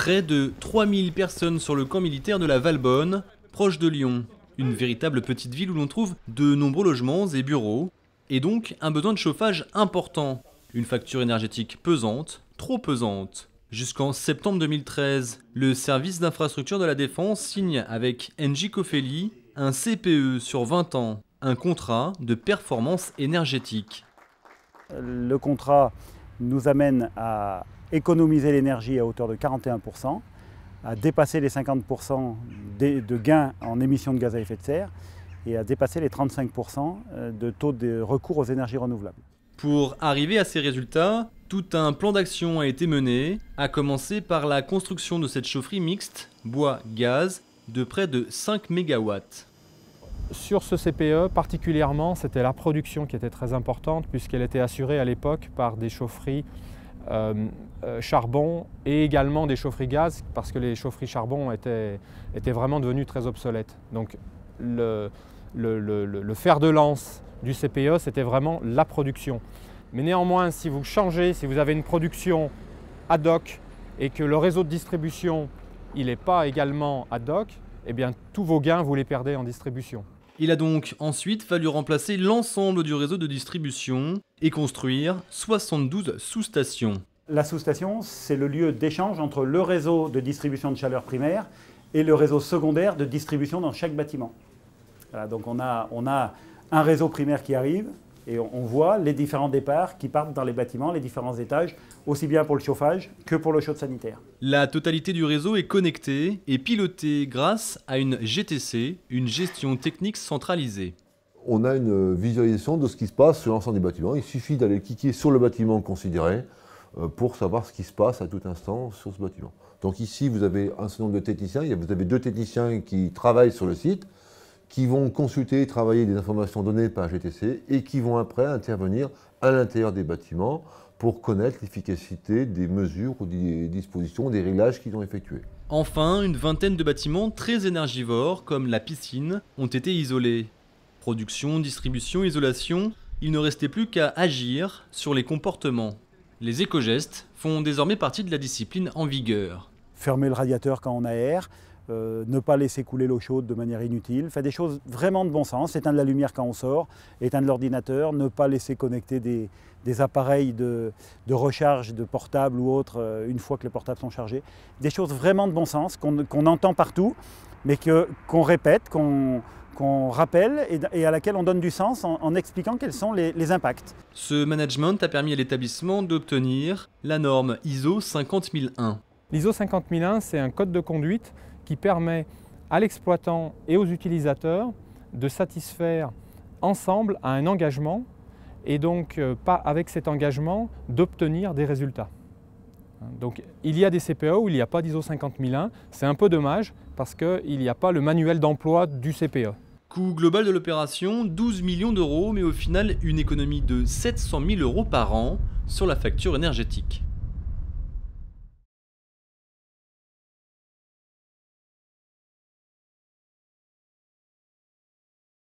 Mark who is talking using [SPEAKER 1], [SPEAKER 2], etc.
[SPEAKER 1] Près de 3000 personnes sur le camp militaire de la Valbonne, proche de Lyon. Une véritable petite ville où l'on trouve de nombreux logements et bureaux, et donc un besoin de chauffage important. Une facture énergétique pesante, trop pesante. Jusqu'en septembre 2013, le service d'infrastructure de la Défense signe avec Engie Cofeli un CPE sur 20 ans, un contrat de performance énergétique.
[SPEAKER 2] Le contrat nous amène à économiser l'énergie à hauteur de 41%, à dépasser les 50% de gains en émissions de gaz à effet de serre et à dépasser les 35% de taux de recours aux énergies renouvelables.
[SPEAKER 1] Pour arriver à ces résultats, tout un plan d'action a été mené, à commencer par la construction de cette chaufferie mixte bois-gaz de près de 5 MW.
[SPEAKER 3] Sur ce CPE, particulièrement, c'était la production qui était très importante puisqu'elle était assurée à l'époque par des chaufferies charbon et également des chaufferies gaz parce que les chaufferies charbon étaient vraiment devenues très obsolètes. Donc le fer de lance du CPE, c'était vraiment la production. Mais néanmoins, si vous changez, si vous avez une production ad hoc et que le réseau de distribution il n'est pas également ad hoc, eh bien tous vos gains, vous les perdez en distribution.
[SPEAKER 1] Il a donc ensuite fallu remplacer l'ensemble du réseau de distribution et construire 72 sous-stations.
[SPEAKER 2] La sous-station, c'est le lieu d'échange entre le réseau de distribution de chaleur primaire et le réseau secondaire de distribution dans chaque bâtiment. Voilà, donc on a un réseau primaire qui arrive et on voit les différents départs qui partent dans les bâtiments, les différents étages, aussi bien pour le chauffage que pour l'eau chaude sanitaire.
[SPEAKER 1] La totalité du réseau est connectée et pilotée grâce à une GTC, une gestion technique centralisée.
[SPEAKER 4] On a une visualisation de ce qui se passe sur l'ensemble des bâtiments. Il suffit d'aller cliquer sur le bâtiment considéré pour savoir ce qui se passe à tout instant sur ce bâtiment. Donc ici, vous avez un certain nombre de techniciens. Vous avez 2 techniciens qui travaillent sur le site, qui vont consulter et travailler des informations données par GTC et qui vont après intervenir à l'intérieur des bâtiments pour connaître l'efficacité des mesures ou des dispositions, des réglages qu'ils ont effectués.
[SPEAKER 1] Enfin, une vingtaine de bâtiments très énergivores, comme la piscine, ont été isolés. Production, distribution, isolation, il ne restait plus qu'à agir sur les comportements. Les éco-gestes font désormais partie de la discipline en vigueur.
[SPEAKER 2] Fermer le radiateur quand on aère, ne pas laisser couler l'eau chaude de manière inutile, faire des choses vraiment de bon sens, éteindre la lumière quand on sort, éteindre l'ordinateur, ne pas laisser connecter des appareils de recharge de portables ou autres une fois que les portables sont chargés. Des choses vraiment de bon sens qu'on entend partout, mais qu'on répète, qu'on rappelle et à laquelle on donne du sens en expliquant quels sont les impacts.
[SPEAKER 1] Ce management a permis à l'établissement d'obtenir la norme ISO 50001.
[SPEAKER 3] L'ISO 50001, c'est un code de conduite qui permet à l'exploitant et aux utilisateurs de satisfaire ensemble à un engagement et donc avec cet engagement d'obtenir des résultats. Donc il y a des CPE où il n'y a pas d'ISO 50001, c'est un peu dommage parce qu'il n'y a pas le manuel d'emploi du CPE.
[SPEAKER 1] Coût global de l'opération, 12 millions d'euros, mais au final une économie de 700 000 € par an sur la facture énergétique.